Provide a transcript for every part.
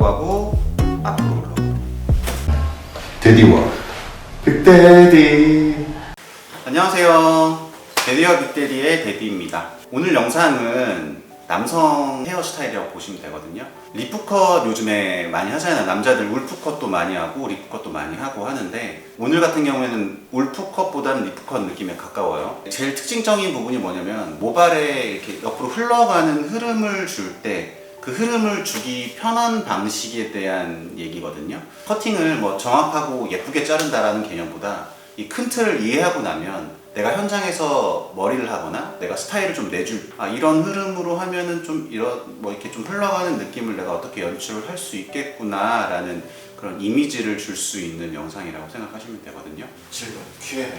가고 앞으로 흘러가고. 데디와 빅데디. 안녕하세요. 데디와 빅데디의 데디입니다. 오늘 영상은 남성 헤어스타일이라고 보시면 되거든요. 리프컷 요즘에 많이 하잖아요. 남자들 울프컷도 많이 하고 리프컷도 많이 하고 하는데, 오늘 같은 경우에는 울프컷보다는 리프컷 느낌에 가까워요. 제일 특징적인 부분이 뭐냐면, 모발에 이렇게 옆으로 흘러가는 흐름을 줄 때 그 흐름을 주기 편한 방식에 대한 얘기거든요. 커팅을 뭐 정확하고 예쁘게 자른다라는 개념보다 이 큰 틀을 이해하고 나면 내가 현장에서 머리를 하거나 내가 스타일을 좀 내줄, 이런 흐름으로 하면은 좀 이런 뭐 이렇게 좀 흘러가는 느낌을 내가 어떻게 연출을 할 수 있겠구나라는 그런 이미지를 줄 수 있는 영상이라고 생각하시면 되거든요. 질문 Q&A.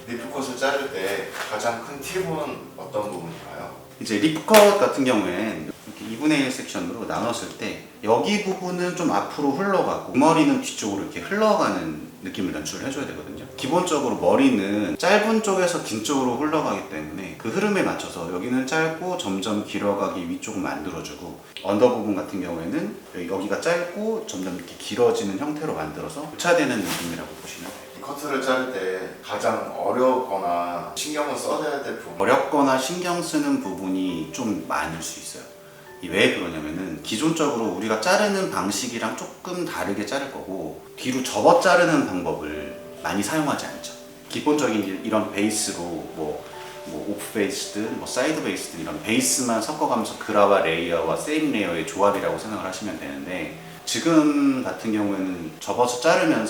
리프컷을 자를 때 가장 큰 팁은 어떤 부분인가요? 이제 리프컷 같은 경우엔 이렇게 2분의 1 섹션으로 나눴을 때 여기 부분은 좀 앞으로 흘러가고 머리는 뒤쪽으로 이렇게 흘러가는 느낌을 연출을 해줘야 되거든요. 기본적으로 머리는 짧은 쪽에서 긴 쪽으로 흘러가기 때문에 그 흐름에 맞춰서 여기는 짧고 점점 길어가기 위쪽을 만들어주고, 언더 부분 같은 경우에는 여기가 짧고 점점 이렇게 길어지는 형태로 만들어서 교차되는 느낌이라고 보시면 돼요. 커트를 자를 때 가장 어렵거나 신경을 써야 될 부분. 어렵거나 신경 쓰는 부분이 좀 많을 수 있어요. 왜 그러냐면은, 기존적으로 우리가 자르는 방식이랑 조금 다르게 자를 거고, 뒤로 접어 자르는 방법을 많이 사용하지 않죠. 기본적인 이런 베이스로 뭐 오프 베이스든 뭐 사이드 베이스든 이런 베이스만 섞어가면서 그라와 레이어와 세임 레이어의 조합이라고 생각을 하시면 되는데, 지금 같은 경우에는 접어서 자르면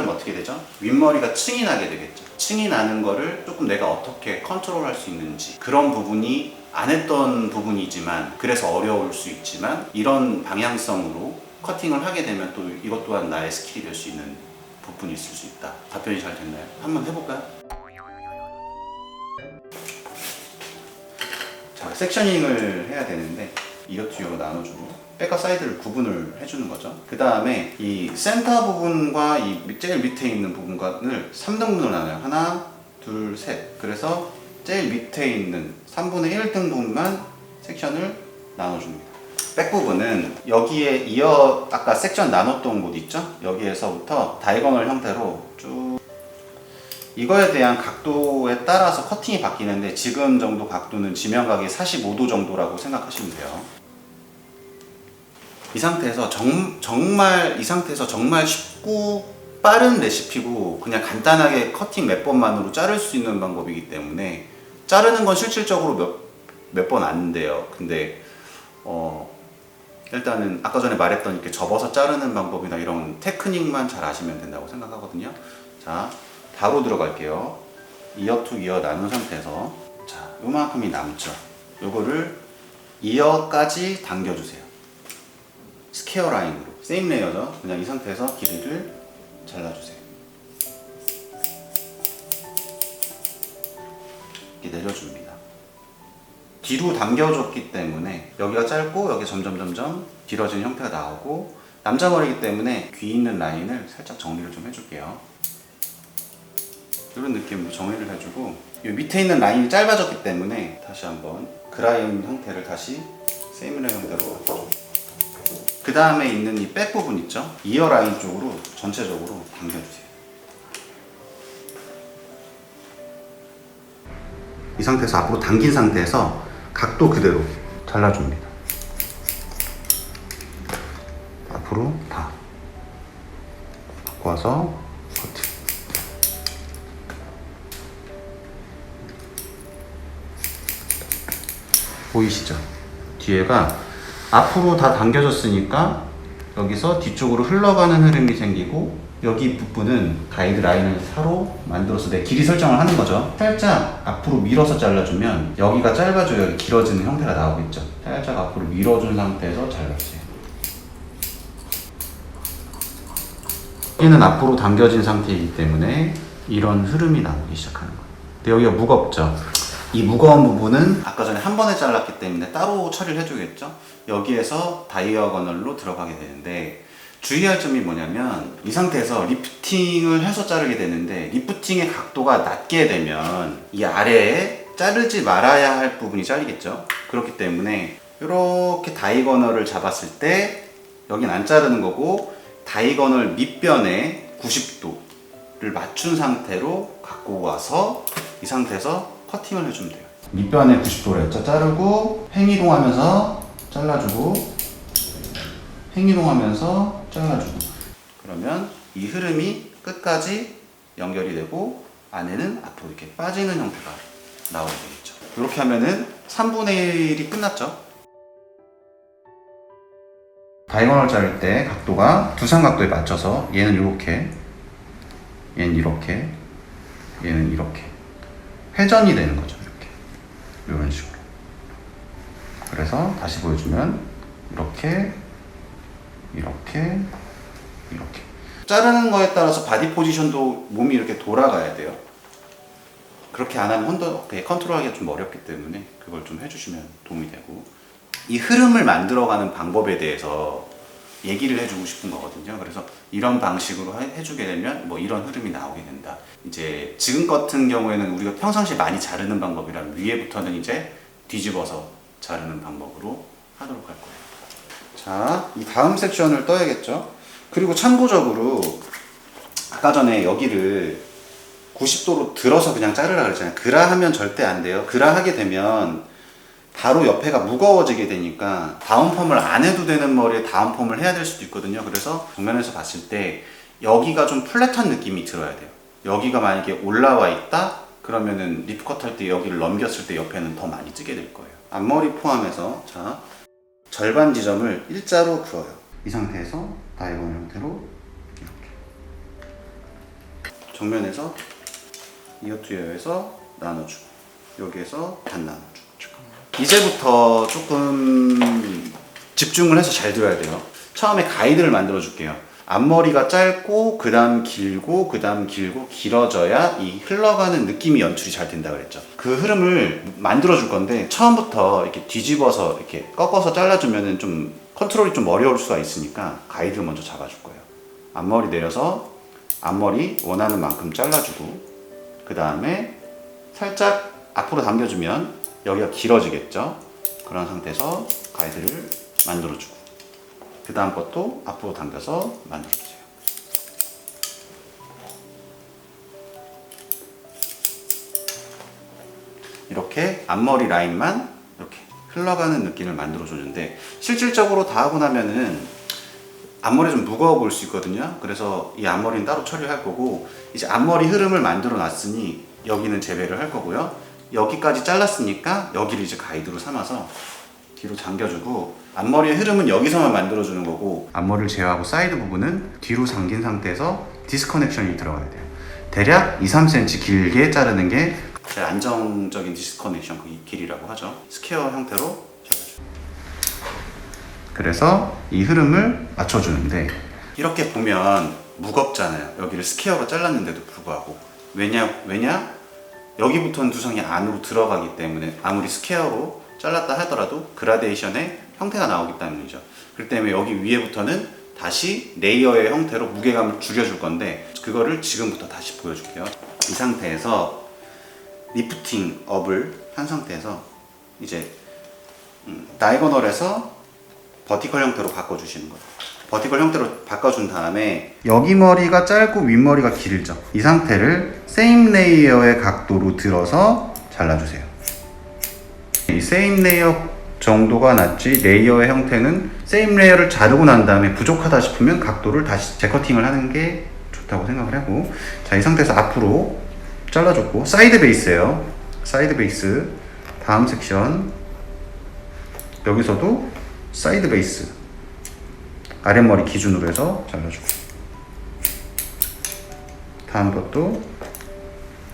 어떻게 되죠? 윗머리가 층이 나게 되겠죠. 층이 나는 거를 조금 내가 어떻게 컨트롤할 수 있는지, 그런 부분이 안 했던 부분이지만, 그래서 어려울 수 있지만, 이런 방향성으로 커팅을 하게 되면 또 이것 또한 나의 스킬이 될 수 있는 부분이 있을 수 있다. 답변이 잘 됐나요? 한번 해볼까요? 자, 섹셔닝을 해야 되는데 이어 투어로 나눠주고 백과 사이드를 구분을 해주는 거죠. 그 다음에 이 센터 부분과 이 제일 밑에 있는 부분을 3등분을 나눠요. 하나, 둘, 셋. 그래서 제일 밑에 있는 3분의 1등 부분만 섹션을 나눠줍니다. 백 부분은 여기에 아까 섹션 나눴던 곳 있죠? 여기에서부터 다이거널 형태로 쭉, 이거에 대한 각도에 따라서 커팅이 바뀌는데, 지금 정도 각도는 지면각이 45도 정도라고 생각하시면 돼요. 이 상태에서 정말 쉽고 빠른 레시피고, 그냥 간단하게 커팅 몇 번만으로 자를 수 있는 방법이기 때문에, 자르는 건 실질적으로 몇 번 안 돼요. 근데 일단은 아까 전에 말했던 이렇게 접어서 자르는 방법이나 이런 테크닉만 잘 아시면 된다고 생각하거든요. 자, 바로 들어갈게요. 이어 투 이어 나눈 상태에서, 자, 요만큼이 남죠. 요거를 이어까지 당겨주세요. 스퀘어 라인으로, 세임 레이어죠. 그냥 이 상태에서 길이를 잘라주세요. 이렇게 내려줍니다. 뒤로 당겨줬기 때문에 여기가 짧고 여기 점점 길어지는 형태가 나오고, 남자 머리이기 때문에 귀 있는 라인을 살짝 정리를 좀 해줄게요. 이런 느낌으로 정리를 해주고, 이 밑에 있는 라인이 짧아졌기 때문에 다시 한번 그라인 형태를 다시 세임 레이어 형태로, 그 다음에 있는 이 백 부분 있죠? 이어 라인 쪽으로 전체적으로 당겨주세요. 이 상태에서 앞으로 당긴 상태에서 각도 그대로 잘라줍니다. 앞으로 다 바꿔서 커트. 보이시죠? 뒤에가 앞으로 다 당겨졌으니까 여기서 뒤쪽으로 흘러가는 흐름이 생기고, 여기 부분은 가이드 라인을 사로 만들어서 내 길이 설정을 하는 거죠. 살짝 앞으로 밀어서 잘라주면 여기가 짧아져야 길어지는 형태가 나오겠죠. 살짝 앞으로 밀어준 상태에서 잘라주세요. 여기는 앞으로 당겨진 상태이기 때문에 이런 흐름이 나오기 시작하는 거예요. 근데 여기가 무겁죠. 이 무거운 부분은 아까 전에 한 번에 잘랐기 때문에 따로 처리를 해주겠죠. 여기에서 다이어거널로 들어가게 되는데, 주의할 점이 뭐냐면, 이 상태에서 리프팅을 해서 자르게 되는데, 리프팅의 각도가 낮게 되면 이 아래에 자르지 말아야 할 부분이 잘리겠죠. 그렇기 때문에 이렇게 다이거널을 잡았을 때 여긴 안 자르는 거고 다이거널 밑변에 90도를 맞춘 상태로 갖고 와서 이 상태에서 커팅을 해주면 돼요. 밑변에 90도를 했죠. 자르고 횡이동하면서 잘라주고 횡이동하면서 잘라주고 그러면 이 흐름이 끝까지 연결이 되고 안에는 앞으로 이렇게 빠지는 형태가 나오게 되겠죠. 이렇게 하면은 3분의 1이 끝났죠. 다이거널 자를 때 각도가 두 삼각도에 맞춰서 얘는 이렇게, 얘는 이렇게, 얘는 이렇게 회전이 되는 거죠. 이렇게 이런 식으로. 그래서 다시 보여주면 이렇게, 이렇게, 이렇게. 자르는 거에 따라서 바디 포지션도 몸이 이렇게 돌아가야 돼요. 그렇게 안 하면 혼자 컨트롤하기가 좀 어렵기 때문에 그걸 좀 해주시면 도움이 되고, 이 흐름을 만들어가는 방법에 대해서 얘기를 해주고 싶은 거거든요. 그래서 이런 방식으로 해주게 되면 뭐 이런 흐름이 나오게 된다. 이제 지금 같은 경우에는 우리가 평상시에 많이 자르는 방법이라면 위에부터는 이제 뒤집어서 자르는 방법으로 하도록 할 거예요. 자, 이 다음 섹션을 떠야겠죠. 그리고 참고적으로 아까 전에 여기를 90도로 들어서 그냥 자르라 그랬잖아요. 그라 하면 절대 안 돼요. 그라 하게 되면 바로 옆에가 무거워지게 되니까 다운펌을 안 해도 되는 머리에 다운펌을 해야 될 수도 있거든요. 그래서 정면에서 봤을 때 여기가 좀 플랫한 느낌이 들어야 돼요. 여기가 만약에 올라와 있다? 그러면은 리프컷 할 때 여기를 넘겼을 때 옆에는 더 많이 찌게 될 거예요. 앞머리 포함해서 자 절반 지점을 일자로 그어요. 이 상태에서 다이거널 형태로 이렇게 정면에서 이어 투 이어에서 나눠주고 여기에서 반 나눠주고 이제부터 조금 집중을 해서 잘 들어야 돼요. 처음에 가이드를 만들어 줄게요. 앞머리가 짧고 그 다음 길고 그 다음 길고 길어져야 이 흘러가는 느낌이 연출이 잘 된다 그랬죠. 그 흐름을 만들어 줄 건데 처음부터 이렇게 뒤집어서 이렇게 꺾어서 잘라주면은 좀 컨트롤이 좀 어려울 수가 있으니까 가이드를 먼저 잡아줄 거예요. 앞머리 내려서 앞머리 원하는 만큼 잘라주고 그 다음에 살짝 앞으로 당겨주면 여기가 길어지겠죠. 그런 상태에서 가이드를 만들어주고 그 다음 것도 앞으로 당겨서 만들어주세요. 이렇게 앞머리 라인만 이렇게 흘러가는 느낌을 만들어주는데 실질적으로 다 하고 나면은 앞머리 좀 무거워 보일 수 있거든요. 그래서 이 앞머리는 따로 처리를 할 거고 이제 앞머리 흐름을 만들어 놨으니 여기는 재배를 할 거고요. 여기까지 잘랐으니까 여기를 이제 가이드로 삼아서 뒤로 당겨주고 앞머리의 흐름은 여기서만 만들어주는 거고 앞머리를 제외하고 사이드 부분은 뒤로 당긴 상태에서 디스커넥션이 들어가야 돼요. 대략 2-3cm 길게 자르는 게 제일 안정적인 디스커넥션 그 길이라고 하죠. 스퀘어 형태로 잘라줘요. 그래서 이 흐름을 맞춰주는데 이렇게 보면 무겁잖아요. 여기를 스퀘어로 잘랐는데도 불구하고 왜냐? 여기부터는 두상이 안으로 들어가기 때문에 아무리 스퀘어로 잘랐다 하더라도 그라데이션의 형태가 나오기 때문이죠. 그렇기 때문에 여기 위에부터는 다시 레이어의 형태로 무게감을 줄여줄 건데 그거를 지금부터 다시 보여줄게요. 이 상태에서 리프팅 업을 한 상태에서 이제 다이거널에서 버티컬 형태로 바꿔주시는 거예요. 버티컬 형태로 바꿔준 다음에 여기 머리가 짧고 윗머리가 길죠. 이 상태를 세임 레이어의 각도로 들어서 잘라주세요. 이 세임 레이어 정도가 낫지 레이어의 형태는 세임 레이어를 자르고 난 다음에 부족하다 싶으면 각도를 다시 재커팅을 하는 게 좋다고 생각을 하고 자, 이 상태에서 앞으로 잘라줬고 사이드 베이스예요. 사이드 베이스 다음 섹션 여기서도 사이드 베이스 아랫머리 기준으로 해서 잘라주고 다음 것도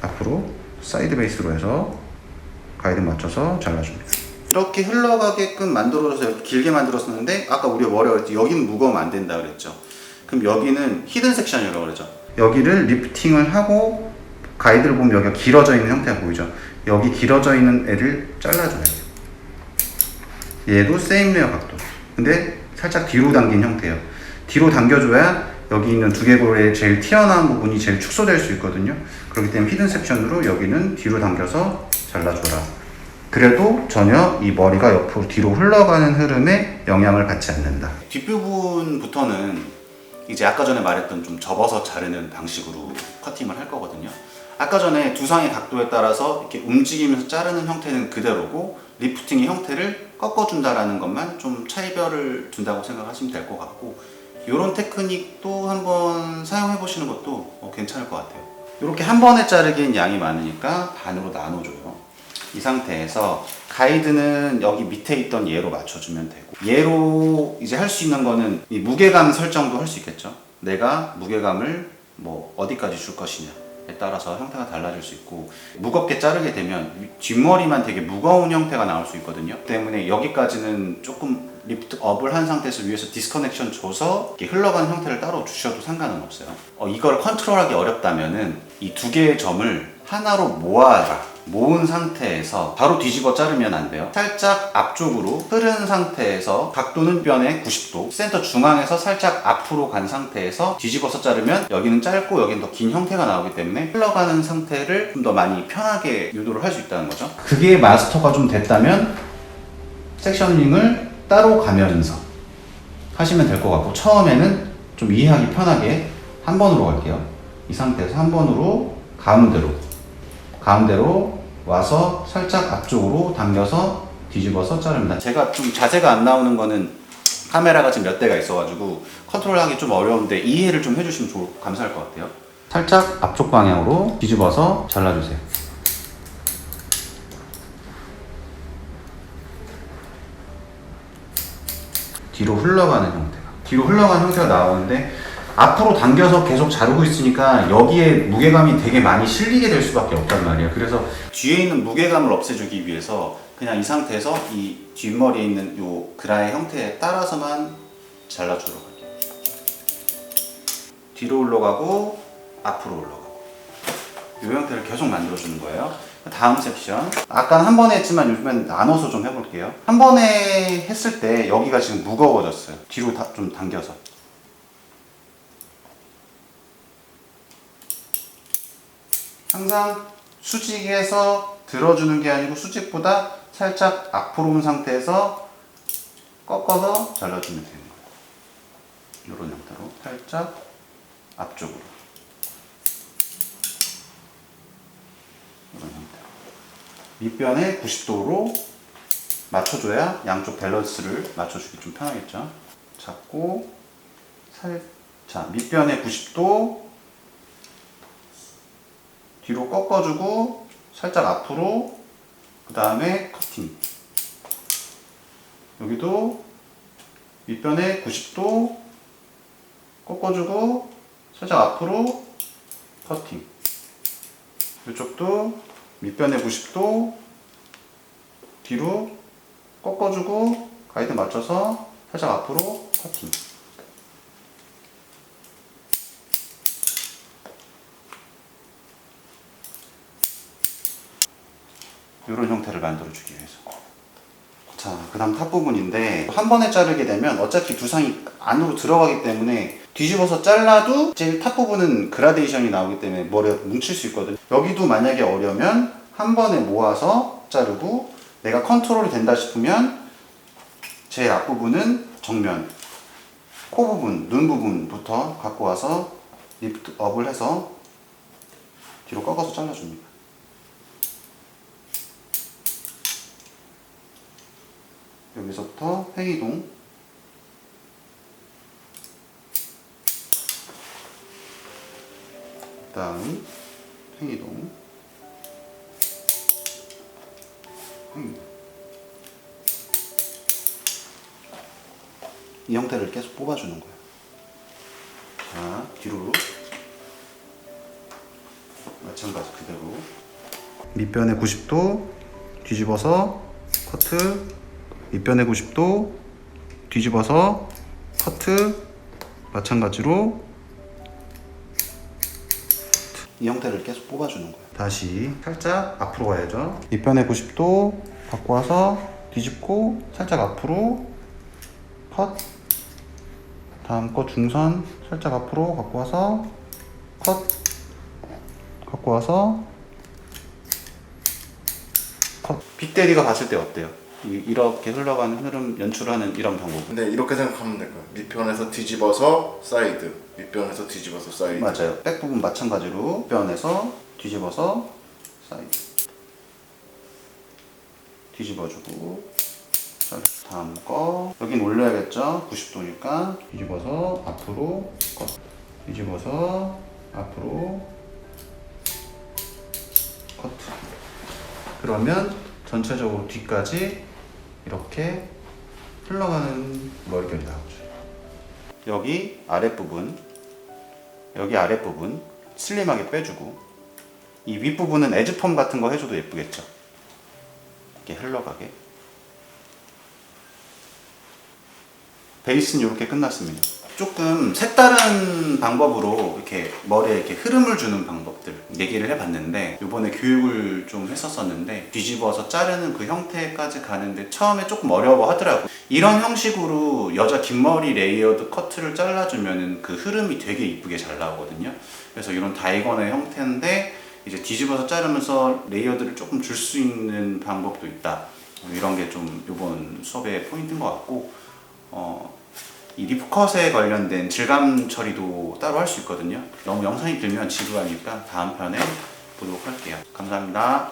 앞으로 사이드 베이스로 해서 가이드 맞춰서 잘라줍니다. 이렇게 흘러가게끔 만들어서 이렇게 길게 만들었었는데 아까 우리가 뭐라고 했지? 여기는 무거우면 안 된다 그랬죠. 그럼 여기는 히든 섹션이라고 그랬죠. 여기를 리프팅을 하고 가이드를 보면 여기가 길어져 있는 형태가 보이죠. 여기 길어져 있는 애를 잘라줘야 돼요. 얘도 세임 레이어 각도. 근데 살짝 뒤로 당긴 형태예요. 뒤로 당겨줘야 여기 있는 두개골의 제일 튀어나온 부분이 제일 축소될 수 있거든요. 그렇기 때문에 히든 섹션으로 여기는 뒤로 당겨서 잘라줘라. 그래도 전혀 이 머리가 옆으로 뒤로 흘러가는 흐름에 영향을 받지 않는다. 뒷부분부터는 이제 아까 전에 말했던 좀 접어서 자르는 방식으로 커팅을 할 거거든요. 아까 전에 두상의 각도에 따라서 이렇게 움직이면서 자르는 형태는 그대로고 리프팅의 형태를 꺾어준다라는 것만 좀 차이별을 둔다고 생각하시면 될 것 같고, 이런 테크닉도 한번 사용해 보시는 것도 괜찮을 것 같아요. 이렇게 한 번에 자르기엔 양이 많으니까 반으로 나눠줘요. 이 상태에서 가이드는 여기 밑에 있던 얘로 맞춰주면 되고, 얘로 이제 할 수 있는 거는 이 무게감 설정도 할 수 있겠죠. 내가 무게감을 뭐 어디까지 줄 것이냐에 따라서 형태가 달라질 수 있고, 무겁게 자르게 되면 뒷머리만 되게 무거운 형태가 나올 수 있거든요. 때문에 여기까지는 조금 리프트 업을 한 상태에서 위에서 디스커넥션 줘서 이렇게 흘러가는 형태를 따로 주셔도 상관은 없어요. 이걸 컨트롤하기 어렵다면은 이 두 개의 점을 하나로 모은 상태에서 바로 뒤집어 자르면 안 돼요. 살짝 앞쪽으로 흐른 상태에서 각도는 변에 90도, 센터 중앙에서 살짝 앞으로 간 상태에서 뒤집어서 자르면 여기는 짧고 여기는 더 긴 형태가 나오기 때문에 흘러가는 상태를 좀 더 많이 편하게 유도를 할 수 있다는 거죠. 그게 마스터가 좀 됐다면 섹셔닝을 따로 가면서 하시면 될 것 같고, 처음에는 좀 이해하기 편하게 한 번으로 갈게요. 이 상태에서 한 번으로 가운데로 와서 살짝 앞쪽으로 당겨서 뒤집어서 자릅니다. 제가 좀 자세가 안 나오는 거는 카메라가 지금 몇 대가 있어가지고 컨트롤하기 좀 어려운데 이해를 좀 해주시면 감사할 것 같아요. 살짝 앞쪽 방향으로 뒤집어서 잘라주세요. 뒤로 흘러가는 형태가 나오는데, 앞으로 당겨서 계속 자르고 있으니까 여기에 무게감이 되게 많이 실리게 될 수밖에 없단 말이에요. 그래서 뒤에 있는 무게감을 없애주기 위해서 그냥 이 상태에서 이 뒷머리에 있는 요 그라의 형태에 따라서만 잘라주도록 할게요. 뒤로 올라가고 앞으로 올라가고, 이 형태를 계속 만들어주는 거예요. 다음 섹션, 아까는 한 번에 했지만 요즘엔 나눠서 좀 해볼게요. 한 번에 했을 때 여기가 지금 무거워졌어요. 뒤로 좀 당겨서. 항상 수직에서 들어주는 게 아니고 수직보다 살짝 앞으로 온 상태에서 꺾어서 잘라주면 되는 거예요. 이런 형태로 살짝 앞쪽으로, 이런 형태로 밑변에 90도로 맞춰줘야 양쪽 밸런스를 맞춰주기 좀 편하겠죠. 잡고 살짝 밑변에 90도 뒤로 꺾어주고 살짝 앞으로, 그 다음에 커팅. 여기도 밑변에 90도 꺾어주고 살짝 앞으로 커팅. 이쪽도 밑변에 90도 뒤로 꺾어주고 가이드 맞춰서 살짝 앞으로 커팅. 이런 형태를 만들어주기 위해서. 자, 그 다음 탑 부분인데, 한 번에 자르게 되면 어차피 두상이 안으로 들어가기 때문에 뒤집어서 잘라도 제일 탑 부분은 그라데이션이 나오기 때문에 머리가 뭉칠 수 있거든요. 여기도 만약에 어려면 한 번에 모아서 자르고, 내가 컨트롤이 된다 싶으면 제일 앞부분은 정면, 코 부분, 눈 부분부터 갖고 와서 리프트 업을 해서 뒤로 꺾어서 잘라줍니다. 여기서부터 횡이동, 다음 횡이동, 이 형태를 계속 뽑아주는 거예요. 자, 뒤로 마찬가지 그대로 밑변에 90도 뒤집어서 커트, 밑변에 90도 뒤집어서 커트, 마찬가지로 이 형태를 계속 뽑아주는 거예요. 다시 살짝 앞으로 가야죠. 밑변에 90도 갖고 와서 뒤집고 살짝 앞으로 컷, 다음 거 중선 살짝 앞으로 갖고 와서 컷, 갖고 와서 컷. 빅데디가 봤을 때 어때요? 이렇게 흘러가는 흐름 연출하는 이런 방법. 근데 이렇게 생각하면 될 거예요. 밑편에서 뒤집어서 사이드, 윗편에서 뒤집어서 사이드. 맞아요. 백 부분 마찬가지로 뼈안에서 뒤집어서 사이드 뒤집어주고. 자, 다음 거 여긴 올려야겠죠? 90도니까 뒤집어서 앞으로 컷. 뒤집어서 앞으로 커트. 그러면 전체적으로 뒤까지 이렇게 흘러가는 머릿결이 나오죠. 여기 아랫부분, 여기 아랫부분 슬림하게 빼주고, 이 윗부분은 에즈펌 같은 거 해줘도 예쁘겠죠. 이렇게 흘러가게. 베이스는 이렇게 끝났습니다. 조금 색다른 방법으로 이렇게 머리에 이렇게 흐름을 주는 방법들 얘기를 해봤는데, 이번에 교육을 좀 했었었는데 뒤집어서 자르는 그 형태까지 가는데 처음에 조금 어려워 하더라고요. 이런 형식으로 여자 긴 머리 레이어드 커트를 잘라주면 그 흐름이 되게 이쁘게 잘 나오거든요. 그래서 이런 다이거널 형태인데 이제 뒤집어서 자르면서 레이어드를 조금 줄 수 있는 방법도 있다. 이런 게 좀 이번 수업의 포인트인 것 같고, 이 리프컷에 관련된 질감 처리도 따로 할 수 있거든요. 너무 영상이 길면 지루하니까 다음 편에 보도록 할게요. 감사합니다.